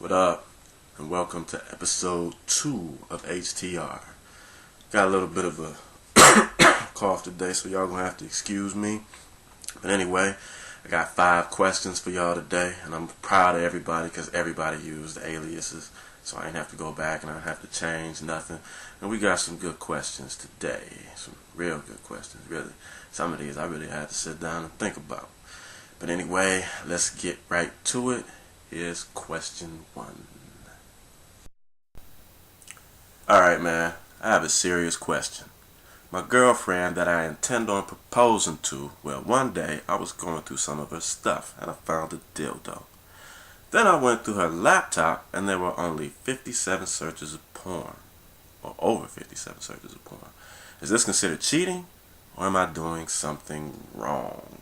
What up? And welcome to episode 2 of HTR. Got a little bit of a cough today, so y'all gonna have to excuse me. But anyway, I got 5 questions for y'all today, and I'm proud of everybody because everybody used the aliases, so I ain't have to go back and I don't have to change nothing. And we got some good questions today, some real good questions, really. Some of these I really had to sit down and think about. But anyway, let's get right to it. Here's question 1. Alright, man, I have a serious question. My girlfriend that I intend on proposing to, well, one day I was going through some of her stuff and I found a dildo. Then I went through her laptop and there were only 57 searches of porn. Or over 57 searches of porn. Is this considered cheating, or am I doing something wrong?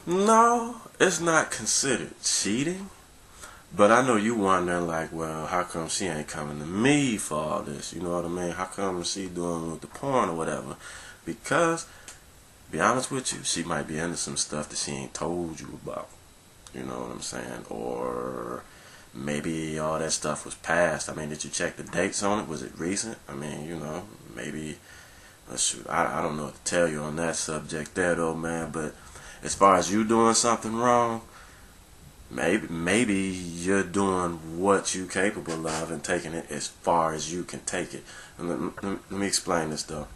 No, it's not considered cheating. But I know you wondering, like, well, how come she ain't coming to me for all this? You know what I mean? How come she doing with the porn or whatever? Because, be honest with you, she might be into some stuff that she ain't told you about. You know what I'm saying? Or maybe all that stuff was past. I mean, did you check the dates on it? Was it recent? I mean, you know, maybe, shoot, I don't know what to tell you on that subject there, though, man. But as far as you doing something wrong, maybe you're doing what you're capable of and taking it as far as you can take it. And let me explain this, though.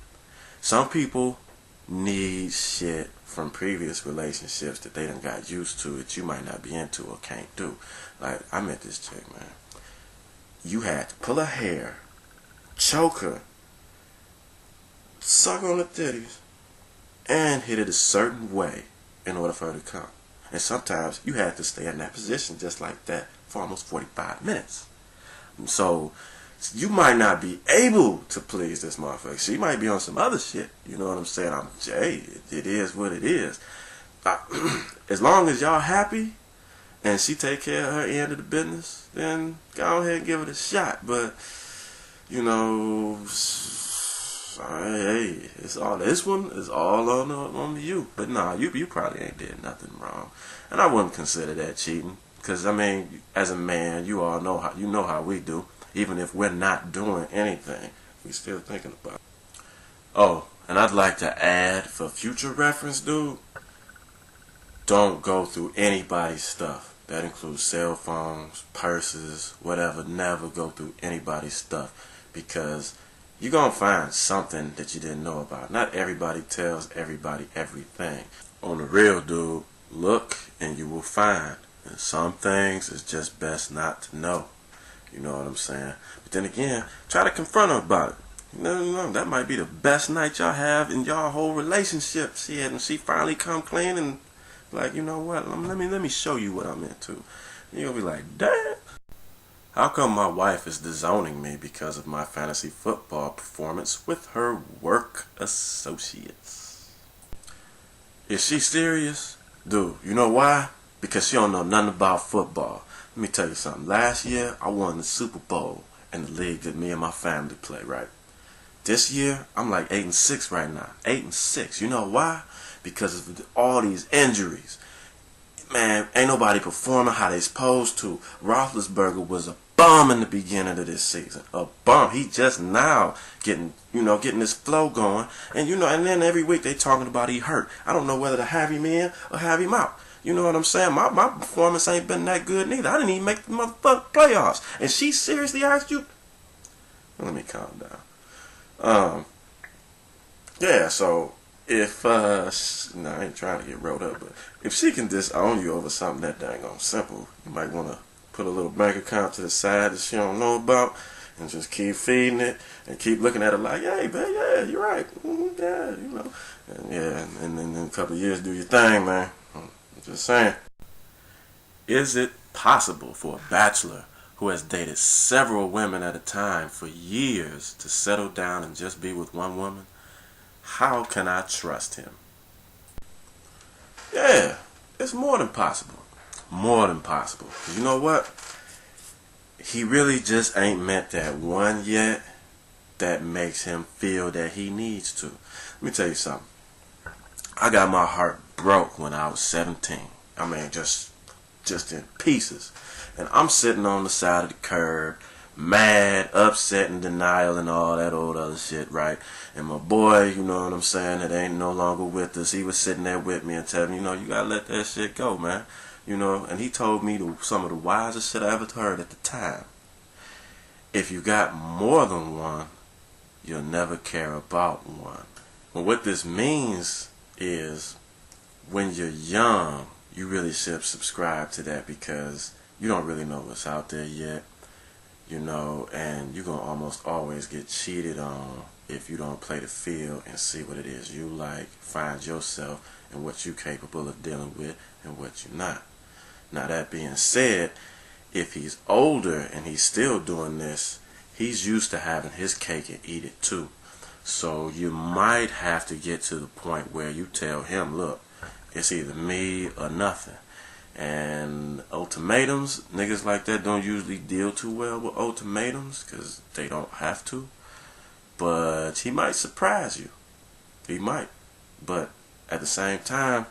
Some people need shit from previous relationships that they done got used to that you might not be into or can't do. Like, I met this chick, man. You had to pull her hair, choke her, suck on the titties, and hit it a certain way in order for her to come. And sometimes you had to stay in that position just like that for almost 45 minutes. So you might not be able to please this motherfucker. She might be on some other shit. You know what I'm saying? It is what it is. As long as y'all happy and she take care of her end of the business, then go ahead and give it a shot. But, you know, hey, it's all, this one is all on you. But nah, you probably ain't did nothing wrong, and I wouldn't consider that cheating. Cause I mean, as a man, you all know how we do. Even if we're not doing anything, we still thinking about it. Oh, and I'd like to add for future reference, dude. Don't go through anybody's stuff. That includes cell phones, purses, whatever. Never go through anybody's stuff, because you're going to find something that you didn't know about. Not everybody tells everybody everything. On the real, dude, look and you will find. And some things is just best not to know. You know what I'm saying? But then again, try to confront her about it. You know, that might be the best night y'all have in y'all whole relationship. And she finally come clean and like, you know what? Let me show you what I'm into. And you'll be like, damn. How come my wife is disowning me because of my fantasy football performance with her work associates? Is she serious? Dude, you know why? Because she don't know nothing about football. Let me tell you something. Last year, I won the Super Bowl in the league that me and my family play, right? This year, I'm like 8-6 right now. 8-6. You know why? Because of all these injuries. Man, ain't nobody performing how they supposed to. Roethlisberger was a bum in the beginning of this season. A bum. He just now getting his flow going. And and then every week they talking about he hurt. I don't know whether to have him in or have him out. You know what I'm saying? My performance ain't been that good neither. I didn't even make the motherfucking playoffs. And she seriously asked you? Let me calm down. Yeah, so if I ain't trying to get rolled up, but if she can disown you over something that dang on simple, you might want to put a little bank account to the side that she don't know about and just keep feeding it and keep looking at it like, hey, babe, yeah, you're right. Yeah, you know. And yeah, and then in a couple of years, do your thing, man. I'm just saying. Is it possible for a bachelor who has dated several women at a time for years to settle down and just be with one woman? How can I trust him? Yeah, it's more than possible. More than possible. You know what? He really just ain't met that one yet that makes him feel that he needs to. Let me tell you something. I got my heart broke when I was 17. I mean, just just in pieces. And I'm sitting on the side of the curb, mad, upset, and denial, and all that old other shit, right? And my boy, you know what I'm saying, that ain't no longer with us, he was sitting there with me and telling me, you know, you gotta let that shit go, man. You know, and he told me some of the wisest shit I ever heard at the time. If you got more than one, you'll never care about one. Well, what this means is, when you're young, you really should subscribe to that, because you don't really know what's out there yet, you know, and you're going to almost always get cheated on if you don't play the field and see what it is you like, find yourself and what you're capable of dealing with and what you're not. Now, that being said, if he's older and he's still doing this, he's used to having his cake and eat it too. So you might have to get to the point where you tell him, look, it's either me or nothing. And ultimatums, niggas like that don't usually deal too well with ultimatums because they don't have to. But he might surprise you. He might. But at the same time,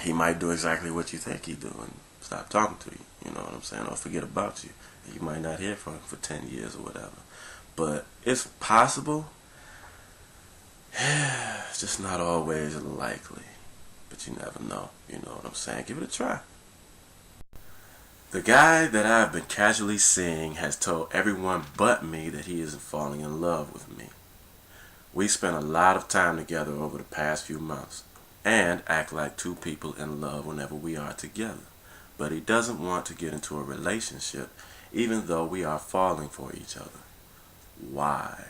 he might do exactly what you think he do and stop talking to you. You know what I'm saying? Or forget about you. You might not hear from him for 10 years or whatever. But it's possible. It's just not always likely. But you never know. You know what I'm saying? Give it a try. The guy that I've been casually seeing has told everyone but me that he isn't falling in love with me. We spent a lot of time together over the past few months and act like two people in love whenever we are together. But he doesn't want to get into a relationship even though we are falling for each other. Why?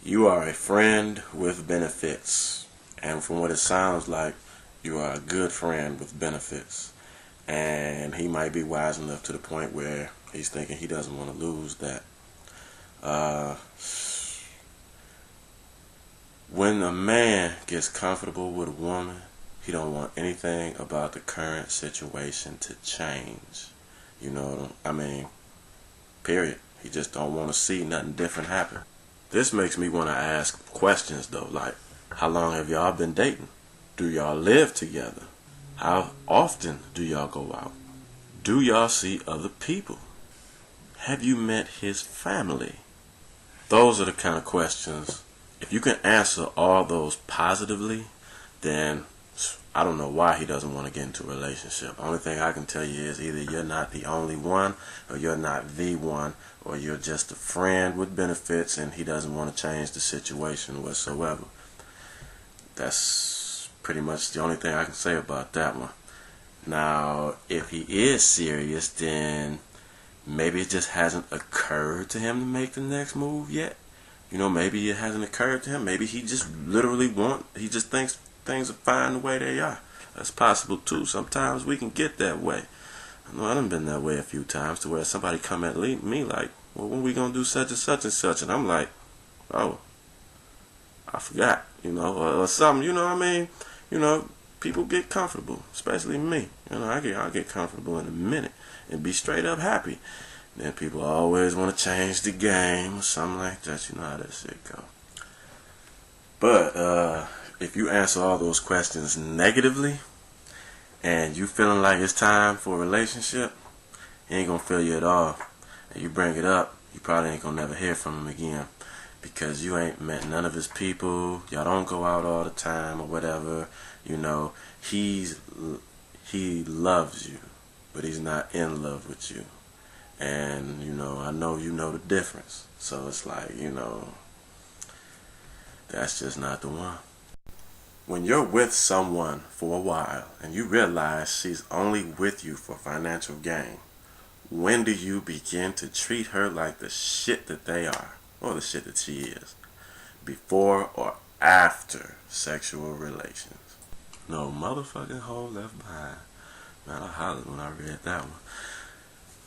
You are a friend with benefits. And from what it sounds like, you are a good friend with benefits. And he might be wise enough to the point where he's thinking he doesn't want to lose that. When a man gets comfortable with a woman, he don't want anything about the current situation to change. You know, I mean, period. He just don't want to see nothing different happen. This makes me want to ask questions though, like, how long have y'all been dating? Do y'all live together? How often do y'all go out? Do y'all see other people? Have you met his family? Those are the kind of questions. If you can answer all those positively, then I don't know why he doesn't want to get into a relationship. The only thing I can tell you is either you're not the only one, or you're not the one, or you're just a friend with benefits and he doesn't want to change the situation whatsoever. That's pretty much the only thing I can say about that one. Now, if he is serious, then maybe it just hasn't occurred to him to make the next move yet. You know, maybe it hasn't occurred to him. Maybe he just literally he just thinks things are fine the way they are. That's possible too. Sometimes we can get that way. I know I done been that way a few times, to where somebody come at me like, well, when we gonna do such and such and such? And I'm like, oh, I forgot, you know, or something, you know what I mean? You know, people get comfortable, especially me. You know, I'll get comfortable in a minute and be straight up happy. Then people always want to change the game or something like that. You know how that shit go. But if you answer all those questions negatively and you feeling like it's time for a relationship, he ain't gonna feel you at all. And you bring it up, you probably ain't gonna never hear from him again, because you ain't met none of his people. Y'all don't go out all the time or whatever. You know, he loves you, but he's not in love with you. And, you know, I know you know the difference. So it's like, you know, that's just not the one. When you're with someone for a while and you realize she's only with you for financial gain, when do you begin to treat her like the shit that they are, or the shit that she is, before or after sexual relations? No motherfucking hole left behind. Man, I hollered when I read that one.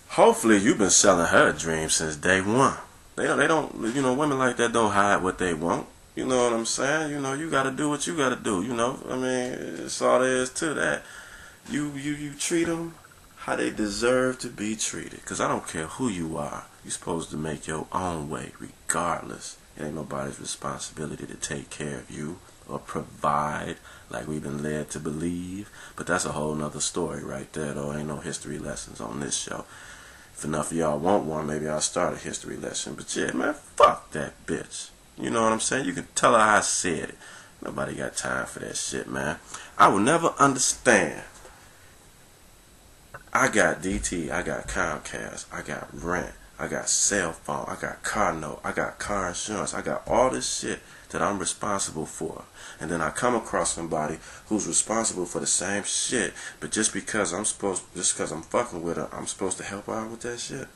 Hopefully you've been selling her a dream since day one. They don't, you know, women like that don't hide what they want. You know what I'm saying? You know, you gotta do what you gotta do, you know? I mean, it's all there is to that. You treat them how they deserve to be treated. Because I don't care who you are. You're supposed to make your own way regardless. It ain't nobody's responsibility to take care of you or provide like we've been led to believe. But that's a whole nother story right there, though. Ain't no history lessons on this show. If enough of y'all want one, maybe I'll start a history lesson. But yeah, man, fuck that bitch. You know what I'm saying? You can tell her I said it. Nobody got time for that shit, man. I will never understand. I got DT, I got Comcast, I got rent, I got cell phone, I got car note, I got car insurance, I got all this shit that I'm responsible for. And then I come across somebody who's responsible for the same shit, but just because I'm fucking with her, I'm supposed to help her out with that shit.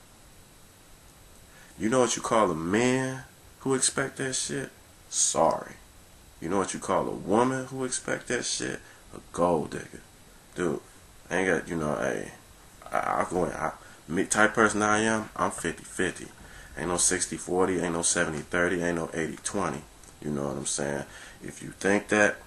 You know what you call a man who expect that shit? Sorry. You know what you call a woman who expect that shit? A gold digger. Dude, I ain't got, hey, I'll go in. Me, type person I am, I'm 50-50. Ain't no 60-40, ain't no 70-30, ain't no 80-20. You know what I'm saying? If you think that,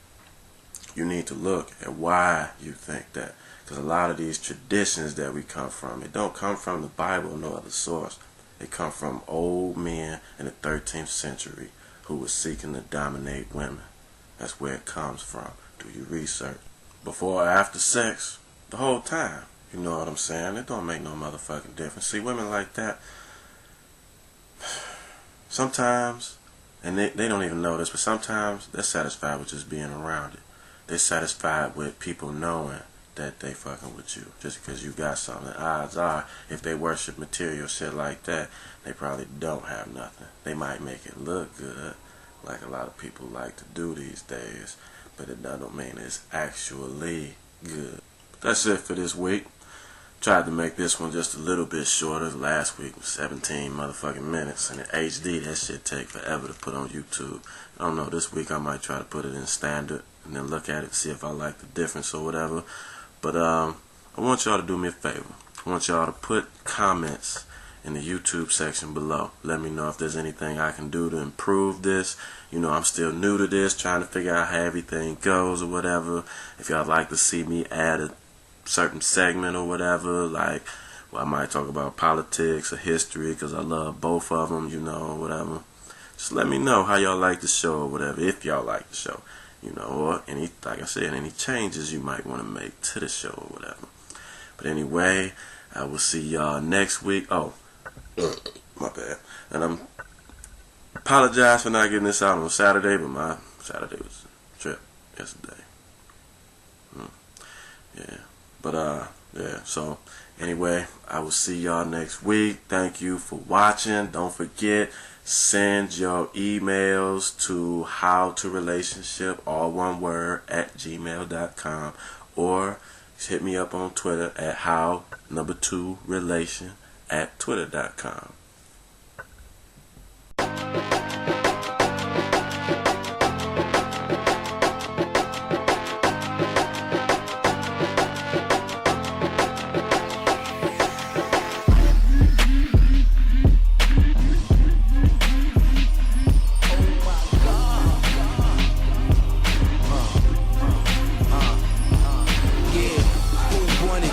you need to look at why you think that. Because a lot of these traditions that we come from, it don't come from the Bible or no other source. It come from old men in the 13th century who was seeking to dominate women. That's where it comes from. Do your research. Before or after sex, the whole time. You know what I'm saying? It don't make no motherfucking difference. See, women like that, sometimes, and they don't even know this, but sometimes they're satisfied with just being around it. They're satisfied with people knowing that they fucking with you just because you got something. Odds are, if they worship material shit like that, they probably don't have nothing. They might make it look good, like a lot of people like to do these days, but it don't mean it's actually good. That's it for this week. Tried to make this one just a little bit shorter. Last week was 17 motherfucking minutes, and in HD that shit take forever to put on YouTube. I don't know, this week I might try to put it in standard and then look at it, see if I like the difference or whatever. But I want y'all to do me a favor. I want y'all to put comments in the YouTube section below. Let me know if there's anything I can do to improve this. You know, I'm still new to this, trying to figure out how everything goes or whatever. If y'all like to see me add a certain segment or whatever, like, well, I might talk about politics or history because I love both of them, you know, or whatever. Just let me know how y'all like the show or whatever, if y'all like the show, you know, or any, like I said, any changes you might want to make to the show or whatever. But anyway, I will see y'all next week. Oh, my bad. And I'm apologize for not getting this out on Saturday, but my Saturday was a trip yesterday. Yeah. But yeah, so anyway, I will see y'all next week. Thank you for watching. Don't forget, send your emails to howtorelationship, all one word, @gmail.com, or hit me up on Twitter at how2relation @twitter.com. Yeah, who wanted